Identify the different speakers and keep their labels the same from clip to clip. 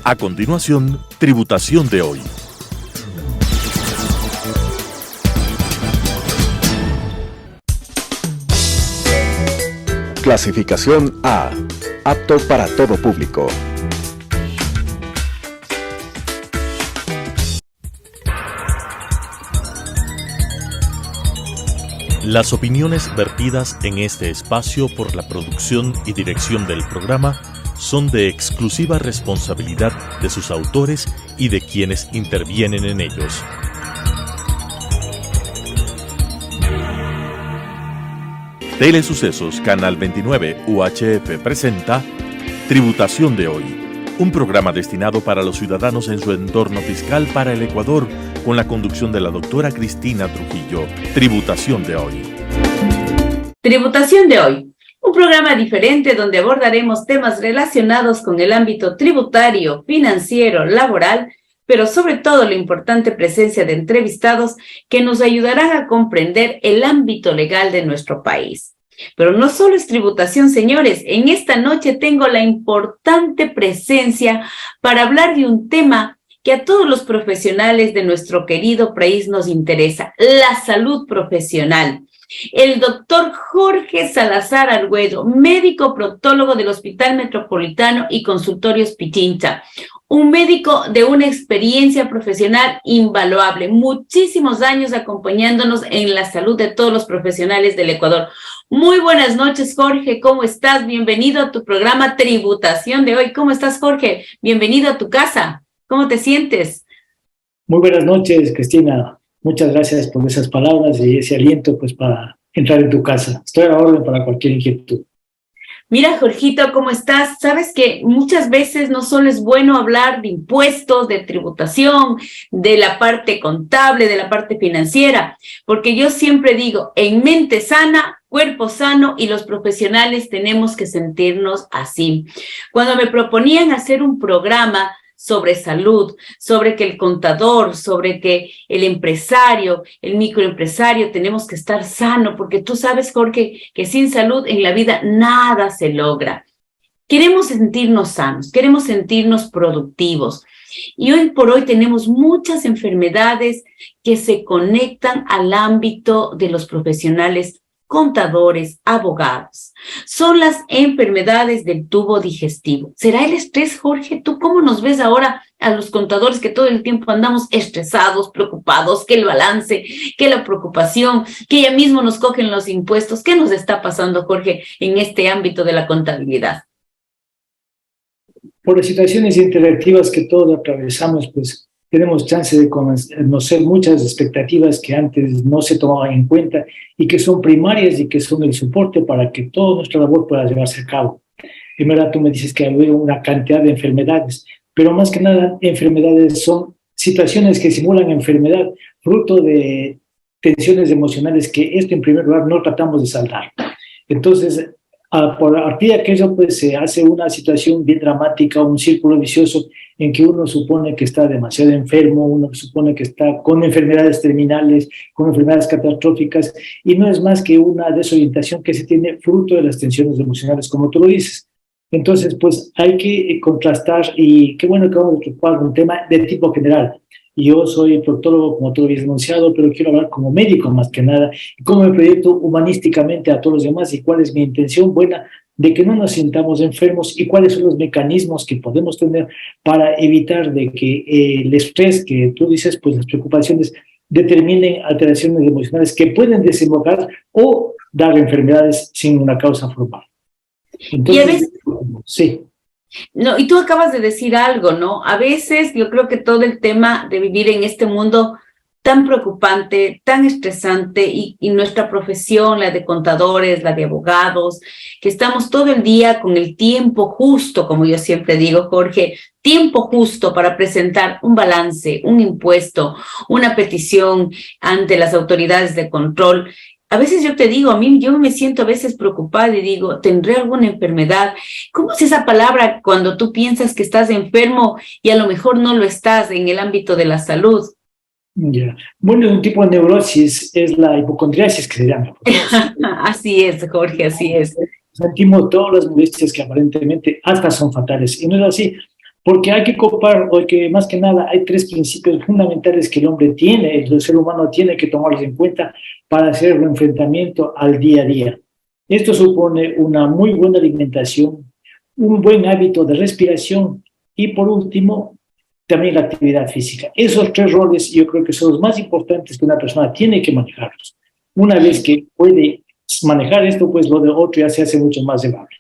Speaker 1: A continuación, Tributación de hoy.
Speaker 2: Clasificación A. Apto para todo público.
Speaker 1: Las opiniones vertidas en este espacio por la producción y dirección del programa son de exclusiva responsabilidad de sus autores y de quienes intervienen en ellos. Telesucesos Canal 29 UHF presenta Tributación de hoy, un programa destinado para los ciudadanos en su entorno fiscal para el Ecuador, con la conducción de la doctora Cristina Trujillo. Tributación de hoy.
Speaker 3: Tributación de hoy, un programa diferente donde abordaremos temas relacionados con el ámbito tributario, financiero, laboral, pero sobre todo la importante presencia de entrevistados que nos ayudarán a comprender el ámbito legal de nuestro país. Pero no solo es tributación, señores. En esta noche tengo la importante presencia para hablar de un tema que a todos los profesionales de nuestro querido país nos interesa: la salud profesional. El doctor Jorge Salazar Arguello, médico proctólogo del Hospital Metropolitano y Consultorios Pichincha, un médico de una experiencia profesional invaluable, muchísimos años acompañándonos en la salud de todos los profesionales del Ecuador. Muy buenas noches, Jorge, ¿cómo estás? Bienvenido a tu programa Tributación de hoy. ¿Cómo estás, Jorge? Bienvenido a tu casa. ¿Cómo te sientes?
Speaker 4: Muy buenas noches, Cristina. Muchas gracias por esas palabras y ese aliento pues para entrar en tu casa. Estoy a la orden para cualquier inquietud.
Speaker 3: Mira, Jorgito, ¿cómo estás? Sabes que muchas veces no solo es bueno hablar de impuestos, de tributación, de la parte contable, de la parte financiera, porque yo siempre digo, en mente sana, cuerpo sano, y los profesionales tenemos que sentirnos así. Cuando me proponían hacer un programa sobre salud, sobre que el contador, sobre que el empresario, el microempresario, tenemos que estar sano, porque tú sabes, Jorge, que sin salud en la vida nada se logra. Queremos sentirnos sanos, queremos sentirnos productivos. Y hoy por hoy tenemos muchas enfermedades que se conectan al ámbito de los profesionales contadores, abogados. Son las enfermedades del tubo digestivo. ¿Será el estrés, Jorge? ¿Tú cómo nos ves ahora a los contadores que todo el tiempo andamos estresados, preocupados, que el balance, que la preocupación, que ya mismo nos cogen los impuestos? ¿Qué nos está pasando, Jorge, en este ámbito de la contabilidad?
Speaker 4: Por las situaciones interactivas que todos atravesamos, pues tenemos chance de conocer muchas expectativas que antes no se tomaban en cuenta y que son primarias y que son el soporte para que toda nuestra labor pueda llevarse a cabo. En verdad, tú me dices que hay una cantidad de enfermedades, pero más que nada, enfermedades son situaciones que simulan enfermedad, fruto de tensiones emocionales que en primer lugar no tratamos de saldar. Entonces, a partir de aquello, pues se hace una situación bien dramática, un círculo vicioso en que uno supone que está demasiado enfermo, uno supone que está con enfermedades terminales, con enfermedades catastróficas, y no es más que una desorientación que se tiene fruto de las tensiones emocionales, como tú lo dices. Entonces, pues hay que contrastar, y qué bueno que vamos a ocupar un tema de tipo general. Yo soy proctólogo, como tú lo habías anunciado, pero quiero hablar como médico más que nada, y cómo me proyecto humanísticamente a todos los demás, y cuál es mi intención buena de que no nos sintamos enfermos, y cuáles son los mecanismos que podemos tener para evitar de que el estrés que tú dices, pues las preocupaciones determinen alteraciones emocionales que pueden desembocar o dar enfermedades sin una causa formal. Entonces,
Speaker 3: y a veces,
Speaker 4: sí.
Speaker 3: No, y tú acabas de decir algo, ¿no? A veces yo creo que todo el tema de vivir en este mundo tan preocupante, tan estresante, y nuestra profesión, la de contadores, la de abogados, que estamos todo el día con el tiempo justo, como yo siempre digo, Jorge, tiempo justo para presentar un balance, un impuesto, una petición ante las autoridades de control. A veces yo te digo, yo me siento a veces preocupada y digo, ¿tendré alguna enfermedad? ¿Cómo es esa palabra cuando tú piensas que estás enfermo y a lo mejor no lo estás en el ámbito de la salud?
Speaker 4: Yeah. Bueno, un tipo de neurosis es la hipocondriasis, que se llama.
Speaker 3: Así es, Jorge, así es.
Speaker 4: Sentimos todas las molestias que aparentemente hasta son fatales, y no es así. Porque hay que copar, o que más que nada hay tres principios fundamentales que el hombre tiene, el ser humano tiene que tomarlos en cuenta para hacer un enfrentamiento al día a día. Esto supone una muy buena alimentación, un buen hábito de respiración y por último, también la actividad física. Esos tres roles yo creo que son los más importantes que una persona tiene que manejarlos. Una vez que puede manejar esto, pues lo de otro ya se hace mucho más llevable.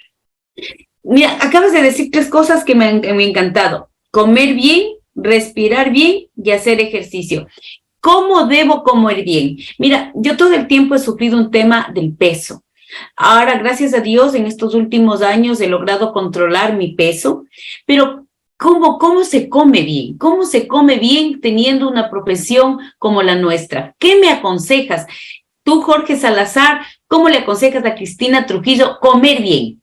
Speaker 3: Mira, acabas de decir tres cosas que me han encantado. Comer bien, respirar bien y hacer ejercicio. ¿Cómo debo comer bien? Mira, yo todo el tiempo he sufrido un tema del peso. Ahora, gracias a Dios, en estos últimos años he logrado controlar mi peso, pero ¿cómo se come bien? ¿Cómo se come bien teniendo una profesión como la nuestra? ¿Qué me aconsejas? Tú, Jorge Salazar, ¿cómo le aconsejas a Cristina Trujillo comer bien?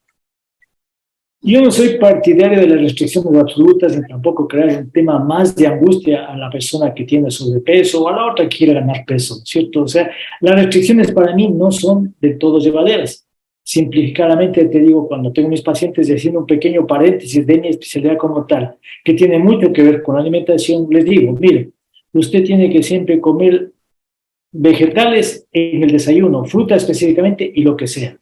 Speaker 4: Yo no soy partidario de las restricciones absolutas ni tampoco crear un tema más de angustia a la persona que tiene sobrepeso o a la otra que quiere ganar peso, ¿cierto? O sea, las restricciones para mí no son de todo llevaderas. Simplificadamente te digo, cuando tengo mis pacientes y haciendo un pequeño paréntesis de mi especialidad como tal, que tiene mucho que ver con la alimentación, les digo, mire, usted tiene que siempre comer vegetales en el desayuno, fruta específicamente y lo que sea.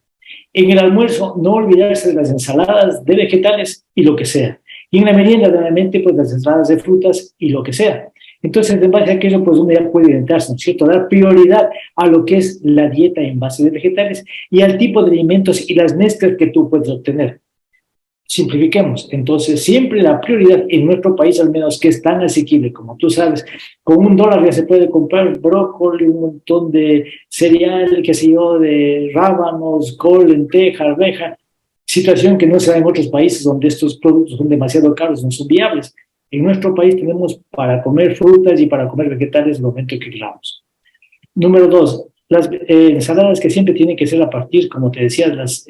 Speaker 4: En el almuerzo, no olvidarse de las ensaladas de vegetales y lo que sea. Y en la merienda, realmente, pues las ensaladas de frutas y lo que sea. Entonces, en base a aquello, pues uno ya puede orientarse, ¿no es cierto? Dar prioridad a lo que es la dieta en base de vegetales y al tipo de alimentos y las mezclas que tú puedes obtener. Simplifiquemos. Entonces, siempre la prioridad en nuestro país, al menos, que es tan asequible, como tú sabes, con $1 ya se puede comprar brócoli, un montón de cereal, qué sé yo, de rábanos, col, lenteja, arveja, situación que no se da en otros países donde estos productos son demasiado caros, no son viables. En nuestro país tenemos para comer frutas y para comer vegetales el momento que queramos. Número dos, las ensaladas que siempre tienen que ser a partir, como te decía, las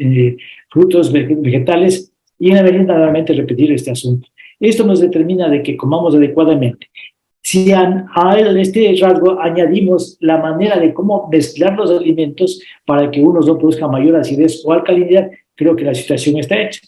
Speaker 4: frutos vegetales. Y en la merienda, nuevamente, repetir este asunto. Esto nos determina de que comamos adecuadamente. Si a este rasgo añadimos la manera de cómo mezclar los alimentos para que unos no produzcan mayor acidez o alcalinidad, creo que la situación está hecha.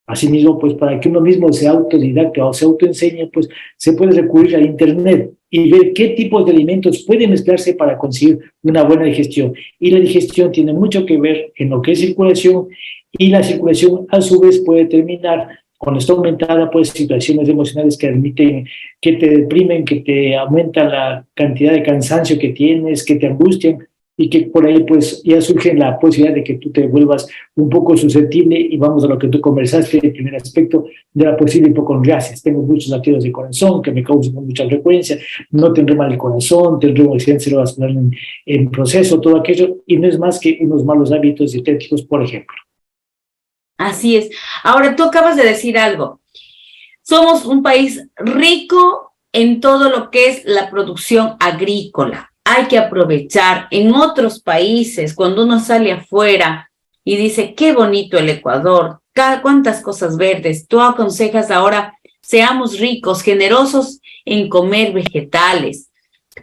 Speaker 4: Asimismo, pues para que uno mismo se autodidacte o se autoenseñe, pues se puede recurrir a Internet y ver qué tipos de alimentos pueden mezclarse para conseguir una buena digestión. Y la digestión tiene mucho que ver en lo que es circulación, y la circulación a su vez puede terminar, cuando está aumentada, pues situaciones emocionales que admiten, que te deprimen, que te aumentan la cantidad de cansancio que tienes, que te angustian, y que por ahí pues ya surge la posibilidad de que tú te vuelvas un poco susceptible, y vamos a lo que tú conversaste, el primer aspecto de la posible hipocondriasis. Tengo muchos latidos de corazón que me causan con mucha frecuencia, no tendré mal el corazón, tendré un accidente cerebrovascular en proceso, todo aquello, y no es más que unos malos hábitos dietéticos, por ejemplo.
Speaker 3: Así es. Ahora, tú acabas de decir algo. Somos un país rico en todo lo que es la producción agrícola. Hay que aprovechar. En otros países, cuando uno sale afuera y dice, qué bonito el Ecuador, cuántas cosas verdes, tú aconsejas ahora, seamos ricos, generosos en comer vegetales.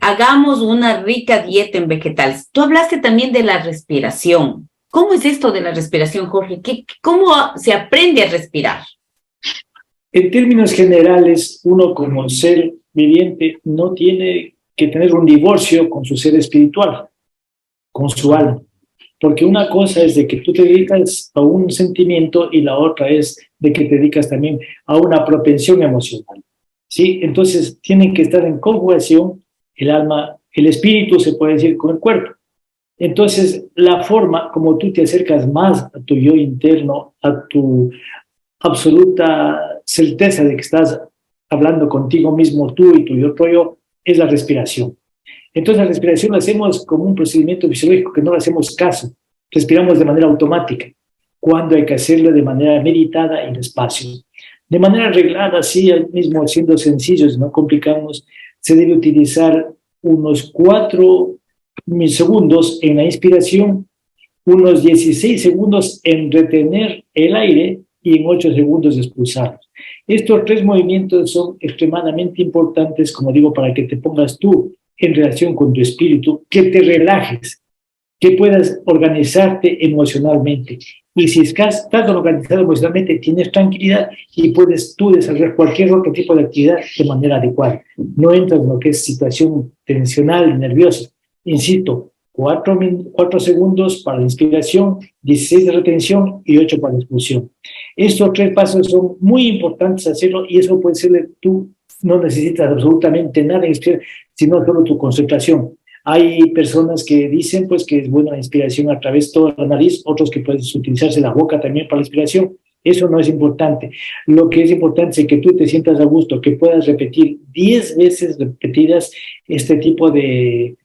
Speaker 3: Hagamos una rica dieta en vegetales. Tú hablaste también de la respiración. ¿Cómo es esto de la respiración, Jorge? ¿Cómo se aprende a respirar?
Speaker 4: En términos generales, uno como ser viviente no tiene que tener un divorcio con su ser espiritual, con su alma. Porque una cosa es de que tú te dedicas a un sentimiento y la otra es de que te dedicas también a una propensión emocional. ¿Sí? Entonces, tienen que estar en conjugación el alma, el espíritu, se puede decir, con el cuerpo. Entonces, la forma como tú te acercas más a tu yo interno, a tu absoluta certeza de que estás hablando contigo mismo, tú y tu otro yo, es la respiración. Entonces, la respiración la hacemos como un procedimiento fisiológico que no le hacemos caso. Respiramos de manera automática, cuando hay que hacerlo de manera meditada y despacio. De manera reglada, sí, al mismo siendo sencillos, no complicamos, se debe utilizar unos 4 milisegundos en la inspiración, unos 16 segundos en retener el aire y en 8 segundos expulsarlo. Estos 3 movimientos son extremadamente importantes, como digo, para que te pongas tú en relación con tu espíritu, que te relajes. que puedas organizarte emocionalmente. Y si estás organizado emocionalmente, tienes tranquilidad y puedes tú desarrollar cualquier otro tipo de actividad de manera adecuada. No entras en lo que es situación tensional, nerviosa. Insisto, 4 segundos para la inspiración, 16 de retención y 8 para la expulsión. Estos 3 pasos son muy importantes hacerlo y eso puede ser tú no necesitas absolutamente nada en inspirar, sino solo tu concentración. Hay personas que dicen pues que es buena la inspiración a través de toda la nariz, otros que puedes utilizarse la boca también para la inspiración. Eso no es importante. Lo que es importante es que tú te sientas a gusto, que puedas repetir 10 veces repetidas este tipo de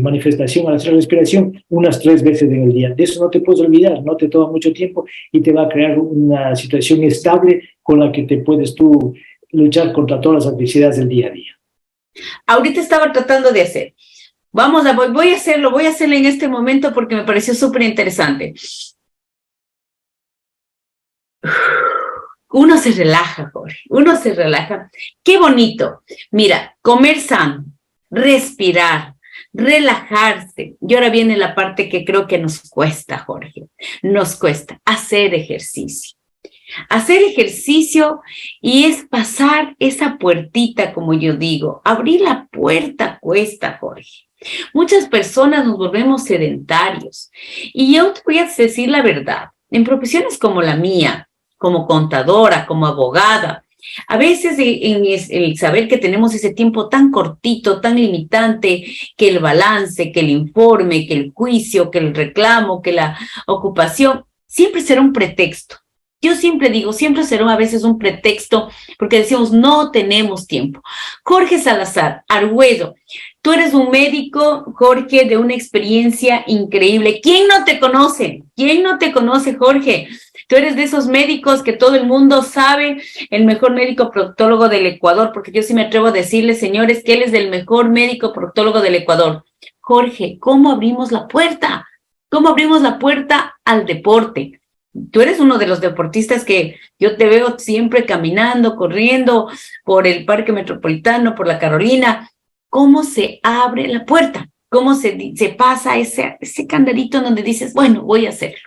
Speaker 4: manifestación al hacer la respiración, unas 3 veces en el día. De eso no te puedes olvidar, no te toma mucho tiempo y te va a crear una situación estable con la que te puedes tú luchar contra todas las adversidades del día a día.
Speaker 3: Ahorita estaba tratando de hacer. Voy a hacerlo en este momento porque me pareció súper interesante. Uno se relaja, Jorge, uno se relaja. Qué bonito. Mira, comer sano, respirar, relajarse. Y ahora viene la parte que creo que nos cuesta, Jorge. Nos cuesta hacer ejercicio. Hacer ejercicio y es pasar esa puertita, como yo digo. Abrir la puerta cuesta, Jorge. Muchas personas nos volvemos sedentarios. Y yo te voy a decir la verdad. En profesiones como la mía, como contadora, como abogada, a veces en el saber que tenemos ese tiempo tan cortito, tan limitante, que el balance, que el informe, que el juicio, que el reclamo, que la ocupación, siempre será un pretexto. Yo siempre digo, siempre será a veces un pretexto porque decimos no tenemos tiempo. Jorge Salazar, Arguedo, tú eres un médico, Jorge, de una experiencia increíble. ¿Quién no te conoce? ¿Quién no te conoce, Jorge? Tú eres de esos médicos que todo el mundo sabe, el mejor médico proctólogo del Ecuador, porque yo sí me atrevo a decirles, señores, que él es el mejor médico proctólogo del Ecuador. Jorge, ¿cómo abrimos la puerta? ¿Cómo abrimos la puerta al deporte? Tú eres uno de los deportistas que yo te veo siempre caminando, corriendo por el Parque Metropolitano, por la Carolina. ¿Cómo se abre la puerta? ¿Cómo se pasa ese candadito donde dices, bueno, voy a hacerlo?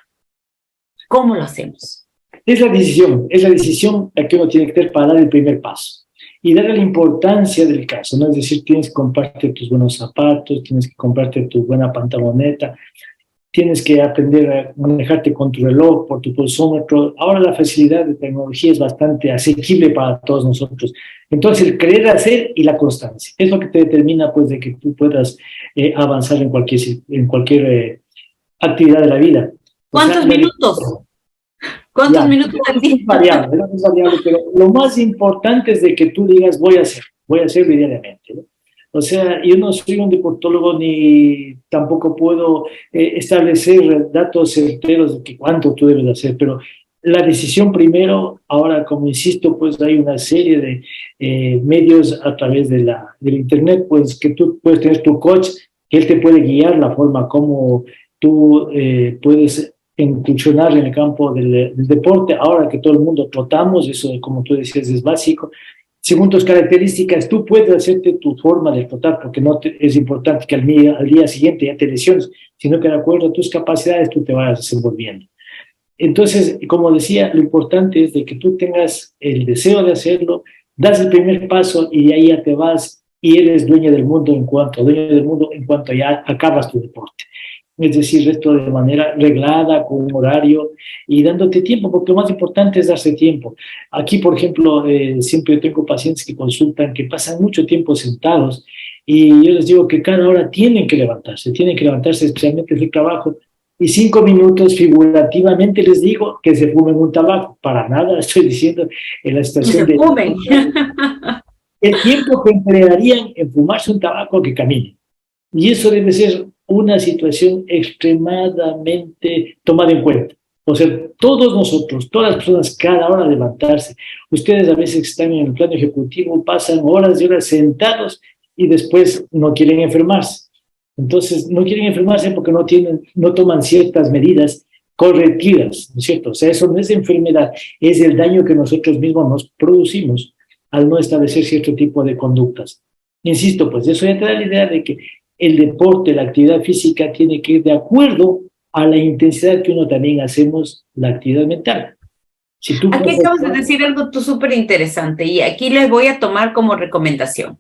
Speaker 3: ¿Cómo lo hacemos?
Speaker 4: Es la decisión la que uno tiene que tener para dar el primer paso y darle la importancia del caso, ¿no? Es decir, tienes que comprarte tus buenos zapatos, tienes que comprarte tu buena pantaloneta, tienes que aprender a manejarte con tu reloj, por tu pulsómetro. Ahora la facilidad de tecnología es bastante asequible para todos nosotros. Entonces, el querer hacer y la constancia es lo que te determina, pues, de que tú puedas avanzar en cualquier actividad de la vida.
Speaker 3: ¿Cuántos minutos? ¿Cuántos minutos al día?
Speaker 4: Es variable, pero lo más importante es de que tú digas, voy a hacerlo diariamente, ¿no? O sea, yo no soy un deportólogo ni tampoco puedo establecer datos certeros de que cuánto tú debes hacer, pero la decisión primero, ahora como insisto, pues hay una serie de medios a través del internet, pues que tú puedes tener tu coach, que él te puede guiar la forma como tú puedes incursionar en el campo del deporte. Ahora que todo el mundo trotamos, eso como tú decías es básico. Según tus características, tú puedes hacerte tu forma de trotar, porque no es importante que al día siguiente ya te lesiones, sino que de acuerdo a tus capacidades tú te vas desenvolviendo. Entonces, como decía, lo importante es de que tú tengas el deseo de hacerlo, das el primer paso y de ahí ya te vas y eres dueño del mundo en cuanto ya acabas tu deporte. Es decir, esto de manera reglada, con un horario y dándote tiempo, porque lo más importante es darse tiempo. Aquí, por ejemplo, siempre tengo pacientes que consultan, que pasan mucho tiempo sentados y yo les digo que cada hora tienen que levantarse especialmente en el trabajo, y 5 minutos figurativamente les digo que se fumen un tabaco. Para nada estoy diciendo en la situación de...
Speaker 3: fumen.
Speaker 4: El tiempo que emplearían en fumarse un tabaco que caminen. Y eso debe ser una situación extremadamente tomada en cuenta. O sea, todos nosotros, todas las personas, cada hora levantarse. Ustedes a veces están en el plano ejecutivo, pasan horas y horas sentados y después no quieren enfermarse. Entonces, no quieren enfermarse porque no toman ciertas medidas correctivas, ¿no es cierto? O sea, eso no es enfermedad, es el daño que nosotros mismos nos producimos al no establecer cierto tipo de conductas. Insisto, pues eso ya te da la idea de que el deporte, la actividad física tiene que ir de acuerdo a la intensidad que uno también hacemos la actividad mental. Si tú
Speaker 3: Aquí acabas de decir algo tú súper interesante y aquí les voy a tomar como recomendación.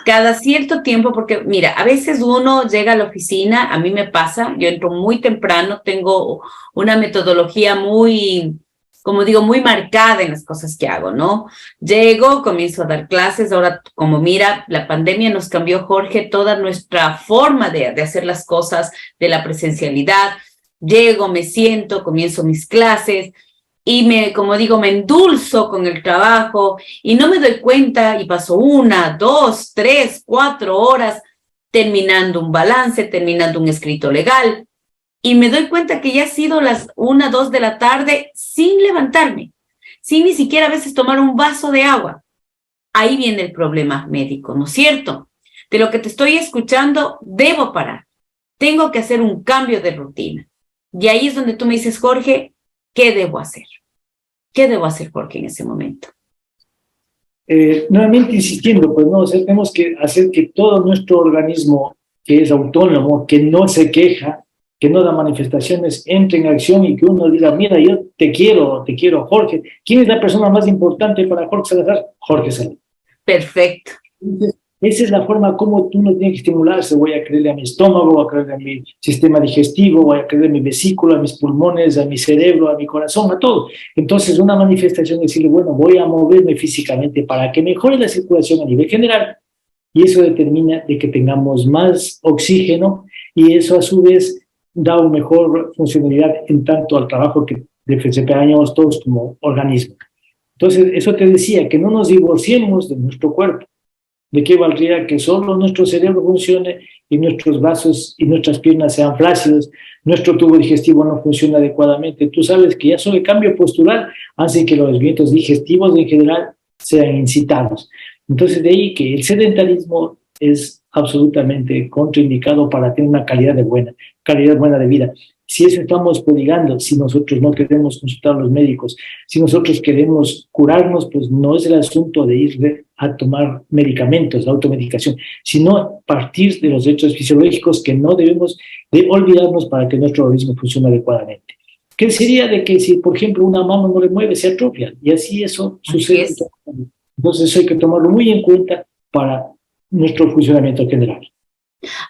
Speaker 3: Cada cierto tiempo, porque mira, a veces uno llega a la oficina, a mí me pasa, yo entro muy temprano, tengo una metodología muy, como digo, muy marcada en las cosas que hago, ¿no? Llego, comienzo a dar clases, ahora como mira, la pandemia nos cambió, Jorge, toda nuestra forma de hacer las cosas, de la presencialidad. Llego, me siento, comienzo mis clases, y como digo, me endulzo con el trabajo y no me doy cuenta y paso 1, 2, 3, 4 horas terminando un balance, terminando un escrito legal y me doy cuenta que ya ha sido las 1, 2 de la tarde sin levantarme, sin ni siquiera a veces tomar un vaso de agua. Ahí viene el problema médico, ¿no es cierto? De lo que te estoy escuchando, debo parar. Tengo que hacer un cambio de rutina. Y ahí es donde tú me dices, Jorge, ¿qué debo hacer? ¿Qué debo hacer, Jorge, en ese momento?
Speaker 4: Nuevamente insistiendo, pues no, o sea, tenemos que hacer que todo nuestro organismo, que es autónomo, que no se queja, que no da manifestaciones, entre en acción y que uno diga, mira, yo te quiero, Jorge. ¿Quién es la persona más importante para Jorge Salazar? Jorge Salazar.
Speaker 3: Perfecto.
Speaker 4: Entonces, esa es la forma como tú no tienes que estimularse. Voy a creerle a mi estómago, voy a creerle a mi sistema digestivo, voy a creerle a mi vesícula, a mis pulmones, a mi cerebro, a mi corazón, a todo. Entonces, una manifestación es decirle, bueno, voy a moverme físicamente para que mejore la circulación a nivel general y eso determina de que tengamos más oxígeno y eso a su vez da una mejor funcionalidad en tanto al trabajo que desempeñamos todos como organismo. Entonces, eso te decía, que no nos divorciemos de nuestro cuerpo. ¿De qué valdría que solo nuestro cerebro funcione y nuestros brazos y nuestras piernas sean flácidos, nuestro tubo digestivo no funciona adecuadamente? Tú sabes que ya solo el cambio postural hace que los movimientos digestivos en general sean incitados. Entonces, de ahí que el sedentarismo es absolutamente contraindicado para tener una calidad buena de vida. Si eso estamos prodigando, si nosotros no queremos consultar a los médicos, si nosotros queremos curarnos, pues no es el asunto de ir a tomar medicamentos, automedicación, sino partir de los hechos fisiológicos que no debemos de olvidarnos para que nuestro organismo funcione adecuadamente. ¿Qué sería de que si, por ejemplo, una mano no le mueve, se atrofia? Y así eso sucede. Entonces eso hay que tomarlo muy en cuenta para nuestro funcionamiento general.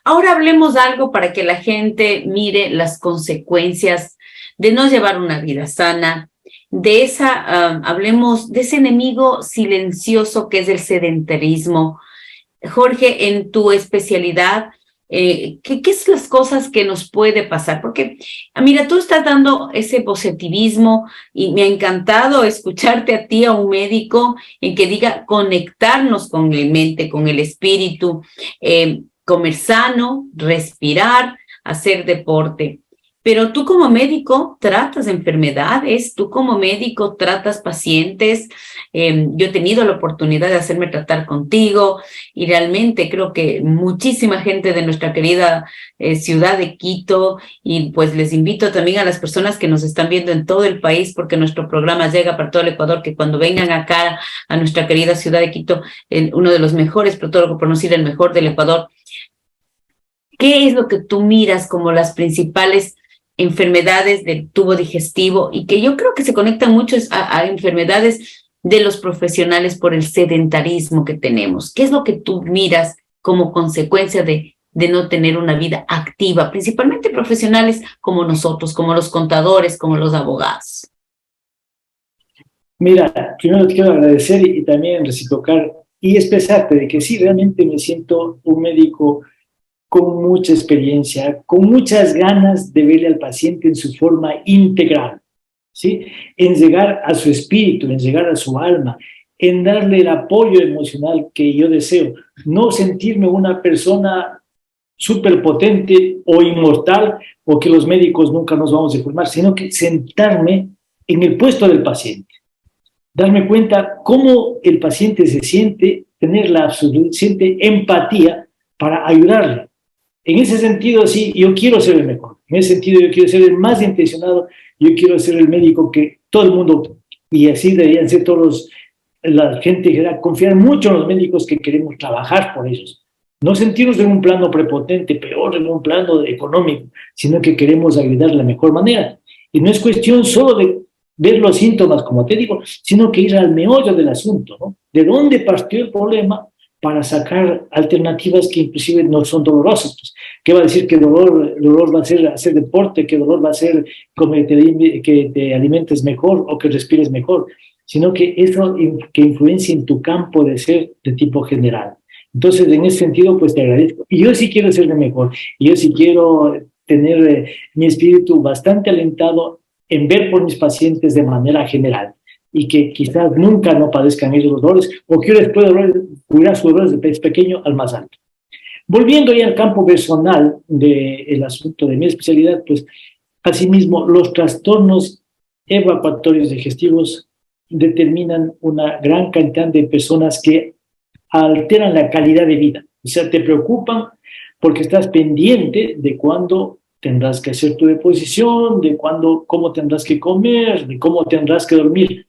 Speaker 3: Ahora hablemos algo para que la gente mire las consecuencias de no llevar una vida sana, hablemos de ese enemigo silencioso que es el sedentarismo. Jorge, en tu especialidad, ¿qué es las cosas que nos puede pasar? Porque, mira, tú estás dando ese positivismo y me ha encantado escucharte a ti, a un médico, en que diga conectarnos con la mente, con el espíritu, comer sano, respirar, hacer deporte. Pero tú como médico tratas enfermedades, tú como médico tratas pacientes. Yo he tenido la oportunidad de hacerme tratar contigo y realmente creo que muchísima gente de nuestra querida ciudad de Quito, y pues les invito también a las personas que nos están viendo en todo el país, porque nuestro programa llega para todo el Ecuador, que cuando vengan acá a nuestra querida ciudad de Quito, uno de los mejores proctólogos, por no decir el mejor del Ecuador, ¿qué es lo que tú miras como las principales enfermedades del tubo digestivo y que yo creo que se conectan mucho a enfermedades de los profesionales por el sedentarismo que tenemos? ¿Qué es lo que tú miras como consecuencia de no tener una vida activa, principalmente profesionales como nosotros, como los contadores, como los abogados?
Speaker 4: Mira, primero te quiero agradecer y también reciprocar y expresarte de que sí, realmente me siento un médico con mucha experiencia, con muchas ganas de verle al paciente en su forma integral, ¿sí? En llegar a su espíritu, en llegar a su alma, en darle el apoyo emocional que yo deseo, no sentirme una persona superpotente o inmortal o que los médicos nunca nos vamos a formar, sino que sentarme en el puesto del paciente, darme cuenta cómo el paciente se siente, tener la suficiente empatía para ayudarle. En ese sentido, sí, yo quiero ser el mejor. En ese sentido, yo quiero ser el más intencionado. Yo quiero ser el médico que todo el mundo, y así deberían ser todos, la gente que confiar mucho en los médicos que queremos trabajar por ellos. No sentirnos en un plano prepotente, peor en un plano económico, sino que queremos ayudar de la mejor manera. Y no es cuestión solo de ver los síntomas, como te digo, sino que ir al meollo del asunto, ¿no? ¿De dónde partió el problema? Para sacar alternativas que inclusive no son dolorosas. Pues, ¿qué va a decir que dolor va a ser hacer deporte? ¿Qué dolor va a ser que te alimentes mejor o que respires mejor? Sino que eso que influencia en tu campo de ser de tipo general. Entonces, en ese sentido, pues te agradezco. Y yo sí quiero ser de mejor. Y yo sí quiero tener mi espíritu bastante alentado en ver por mis pacientes de manera general y que quizás nunca no padezcan esos dolores o que yo les pueda cuidar sus dolores desde pequeño al más alto. Volviendo ya al campo personal del asunto de mi especialidad, pues asimismo los trastornos evacuatorios digestivos determinan una gran cantidad de personas que alteran la calidad de vida. O sea, te preocupan porque estás pendiente de cuándo tendrás que hacer tu deposición, de cómo tendrás que comer, de cómo tendrás que dormir.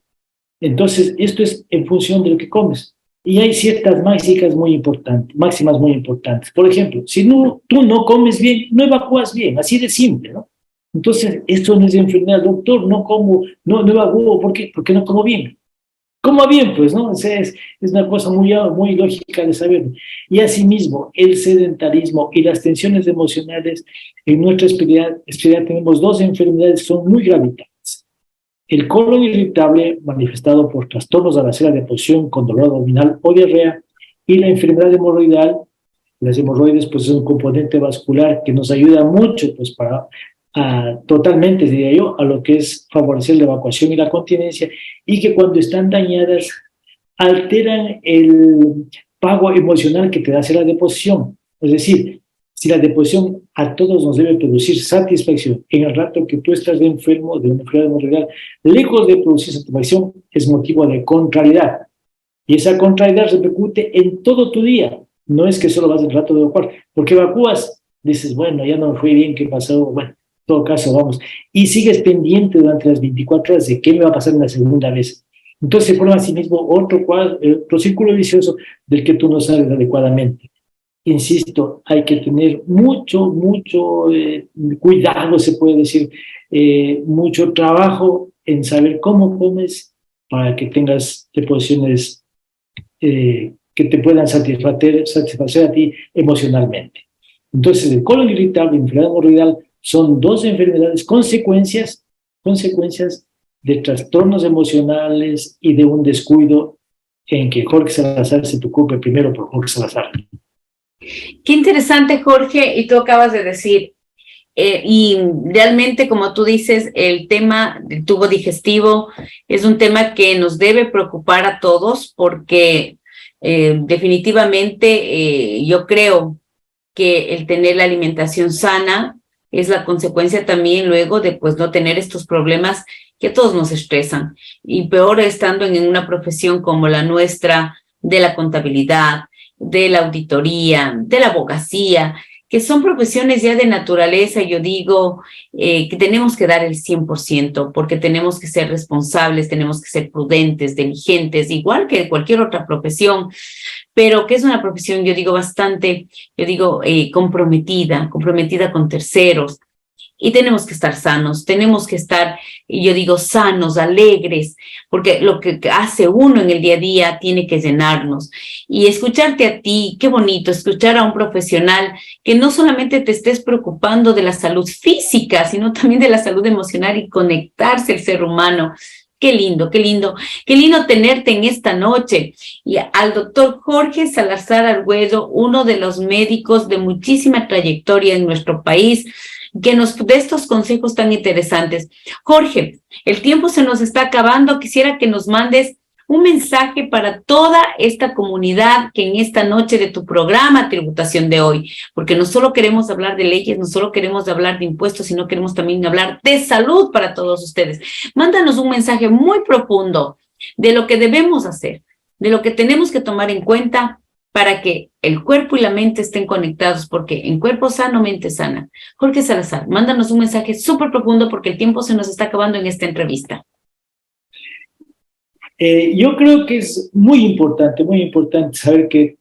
Speaker 4: Entonces, esto es en función de lo que comes. Y hay ciertas máximas muy importantes. Por ejemplo, si tú no comes bien, no evacúas bien, así de simple, ¿no? Entonces, esto no es enfermedad, doctor, no evacúo, ¿por qué? Porque no como bien. Coma bien, pues, ¿no? Es una cosa muy lógica de saberlo. Y asimismo, el sedentarismo y las tensiones emocionales, en nuestra especialidad tenemos dos enfermedades que son muy gravitantes. El colon irritable, manifestado por trastornos de la sala de deposición con dolor abdominal o diarrea, y la enfermedad hemorroidal. Las hemorroides, pues, es un componente vascular que nos ayuda mucho, pues, totalmente, diría yo, a lo que es favorecer la evacuación y la continencia, y que cuando están dañadas alteran el pago emocional que te da hacer la deposición. Es decir, si la deposición a todos nos debe producir satisfacción, en el rato que tú estás enfermo de una enfermedad hemorroidal, lejos de producir satisfacción, es motivo de contrariedad. Y esa contrariedad repercute en todo tu día. No es que solo vas el rato de evacuar, porque evacúas, dices, bueno, ya no me fue bien, ¿qué pasó? Bueno, en todo caso, vamos. Y sigues pendiente durante las 24 horas de qué me va a pasar en la segunda vez. Entonces se forma así mismo otro círculo vicioso del que tú no sabes adecuadamente. Insisto, hay que tener mucho cuidado, se puede decir, mucho trabajo en saber cómo comes para que tengas deposiciones que te puedan satisfacer a ti emocionalmente. Entonces, el colon irritable y la enfermedad hemorroidal son dos enfermedades consecuencias de trastornos emocionales y de un descuido en que Jorge Salazar se preocupe primero por Jorge Salazar.
Speaker 3: Qué interesante, Jorge, y tú acabas de decir, y realmente, como tú dices, el tema del tubo digestivo es un tema que nos debe preocupar a todos porque definitivamente yo creo que el tener la alimentación sana es la consecuencia también luego de pues no tener estos problemas que a todos nos estresan, y peor estando en una profesión como la nuestra, de la contabilidad, de la auditoría, de la abogacía, que son profesiones ya de naturaleza. Yo digo que tenemos que dar el 100%, porque tenemos que ser responsables, tenemos que ser prudentes, diligentes, igual que cualquier otra profesión, pero que es una profesión, yo digo, bastante, comprometida con terceros. Y tenemos que estar sanos, tenemos que estar, yo digo, sanos, alegres, porque lo que hace uno en el día a día tiene que llenarnos. Y escucharte a ti, qué bonito, escuchar a un profesional que no solamente te estés preocupando de la salud física, sino también de la salud emocional y conectarse el ser humano. Qué lindo, qué lindo, qué lindo tenerte en esta noche. Y al doctor Jorge Salazar Arguedo, uno de los médicos de muchísima trayectoria en nuestro país, que nos dé estos consejos tan interesantes. Jorge, el tiempo se nos está acabando. Quisiera que nos mandes un mensaje para toda esta comunidad que en esta noche de tu programa Tributación de Hoy, porque no solo queremos hablar de leyes, no solo queremos hablar de impuestos, sino queremos también hablar de salud para todos ustedes. Mándanos un mensaje muy profundo de lo que debemos hacer, de lo que tenemos que tomar en cuenta para que el cuerpo y la mente estén conectados, porque en cuerpo sano, mente sana. Jorge Salazar, mándanos un mensaje súper profundo porque el tiempo se nos está acabando en esta entrevista.
Speaker 4: Yo creo que es muy importante saber que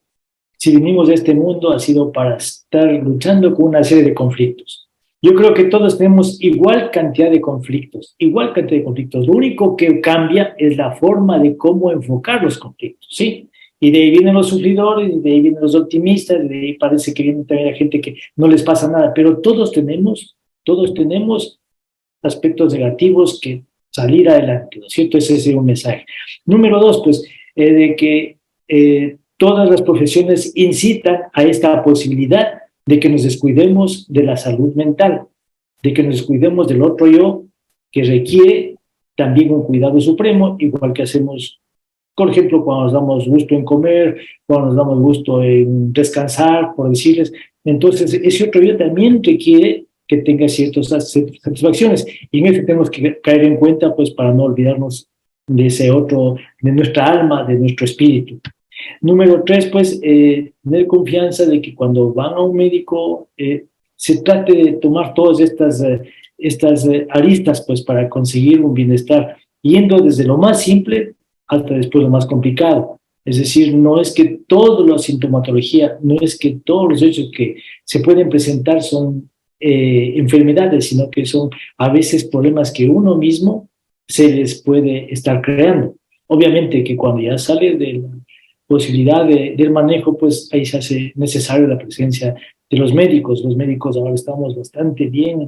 Speaker 4: si venimos de este mundo ha sido para estar luchando con una serie de conflictos. Yo creo que todos tenemos igual cantidad de conflictos. Lo único que cambia es la forma de cómo enfocar los conflictos, ¿sí? Y de ahí vienen los sufridores, y de ahí vienen los optimistas, y de ahí parece que viene también la gente que no les pasa nada, pero todos tenemos aspectos negativos que salir adelante, ¿no es cierto? Ese es un mensaje. Número 2, pues, de que todas las profesiones incitan a esta posibilidad de que nos descuidemos de la salud mental, de que nos descuidemos del otro yo, que requiere también un cuidado supremo, igual que hacemos, por ejemplo, cuando nos damos gusto en comer, cuando nos damos gusto en descansar, por decirles. Entonces, ese otro yo también requiere que tenga ciertas satisfacciones, y en eso tenemos que caer en cuenta, pues, para no olvidarnos de ese otro, de nuestra alma, de nuestro espíritu. Número 3, pues, tener confianza de que cuando van a un médico se trate de tomar todas estas aristas, pues, para conseguir un bienestar, yendo desde lo más simple hasta después lo más complicado. Es decir, no es que toda la sintomatología, no es que todos los hechos que se pueden presentar son enfermedades, sino que son a veces problemas que uno mismo se les puede estar creando. Obviamente que cuando ya sale de la posibilidad del manejo, pues ahí se hace necesario la presencia de los médicos. Los médicos ahora estamos bastante bien,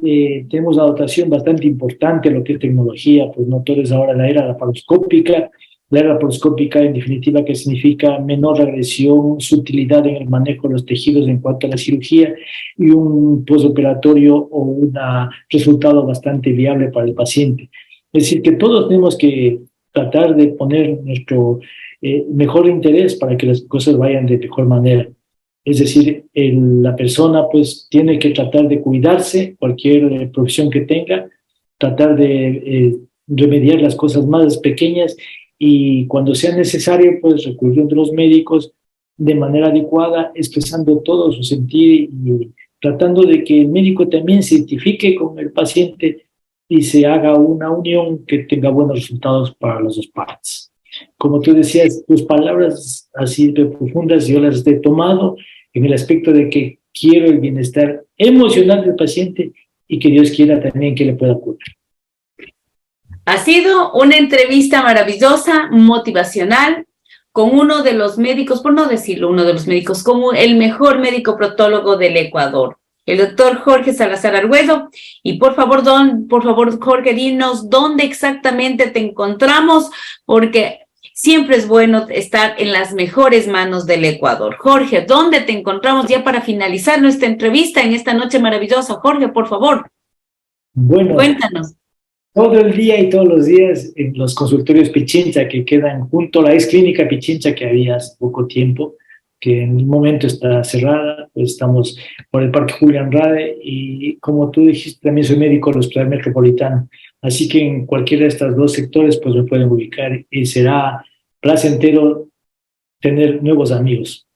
Speaker 4: tenemos una dotación bastante importante en lo que es tecnología, pues no todo es ahora la era laparoscópica. La era laparoscópica, en definitiva, que significa menor regresión, sutilidad en el manejo de los tejidos en cuanto a la cirugía, y un postoperatorio o un resultado bastante viable para el paciente. Es decir, que todos tenemos que tratar de poner nuestro mejor interés para que las cosas vayan de mejor manera. Es decir, la persona pues tiene que tratar de cuidarse, cualquier profesión que tenga, tratar de remediar las cosas más pequeñas, y cuando sea necesario, pues recurriendo a los médicos de manera adecuada, expresando todo su sentir y tratando de que el médico también se identifique con el paciente y se haga una unión que tenga buenos resultados para las dos partes. Como tú decías, tus palabras así de profundas yo las he tomado en el aspecto de que quiero el bienestar emocional del paciente y que Dios quiera también que le pueda curar.
Speaker 3: Ha sido una entrevista maravillosa, motivacional, con uno de los médicos, por no decirlo uno de los médicos, como el mejor médico proctólogo del Ecuador, el doctor Jorge Salazar Arguedo. Y por favor, Jorge, dinos dónde exactamente te encontramos, porque siempre es bueno estar en las mejores manos del Ecuador. Jorge, ¿dónde te encontramos ya para finalizar nuestra entrevista en esta noche maravillosa? Jorge, por favor,
Speaker 4: bueno,
Speaker 3: cuéntanos.
Speaker 4: Todo el día y todos los días en los consultorios Pichincha, que quedan junto a la ex clínica Pichincha que había hace poco tiempo, que en el momento está cerrada. Pues estamos por el Parque Julián Rade, y como tú dijiste, también soy médico del Hospital Metropolitano, así que en cualquiera de estos dos sectores pues me pueden ubicar, y será placentero tener nuevos amigos.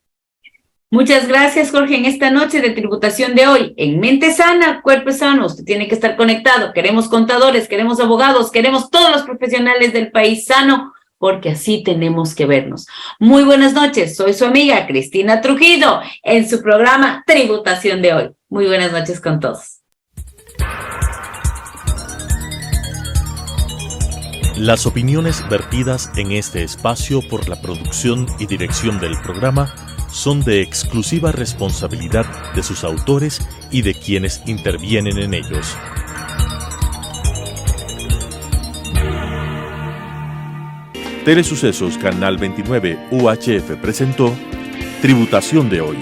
Speaker 3: Muchas gracias, Jorge, en esta noche de tributación de hoy. En Mente Sana, Cuerpo Sano, usted tiene que estar conectado. Queremos contadores, queremos abogados, queremos todos los profesionales del país sano, porque así tenemos que vernos. Muy buenas noches, soy su amiga Cristina Trujillo, en su programa Tributación de hoy. Muy buenas noches con todos.
Speaker 1: Las opiniones vertidas en este espacio por la producción y dirección del programa son de exclusiva responsabilidad de sus autores y de quienes intervienen en ellos. Telesucesos Canal 29 UHF presentó Tributación de hoy,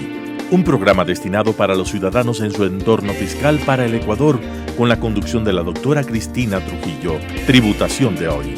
Speaker 1: un programa destinado para los ciudadanos en su entorno fiscal para el Ecuador, con la conducción de la doctora Cristina Trujillo. Tributación de hoy.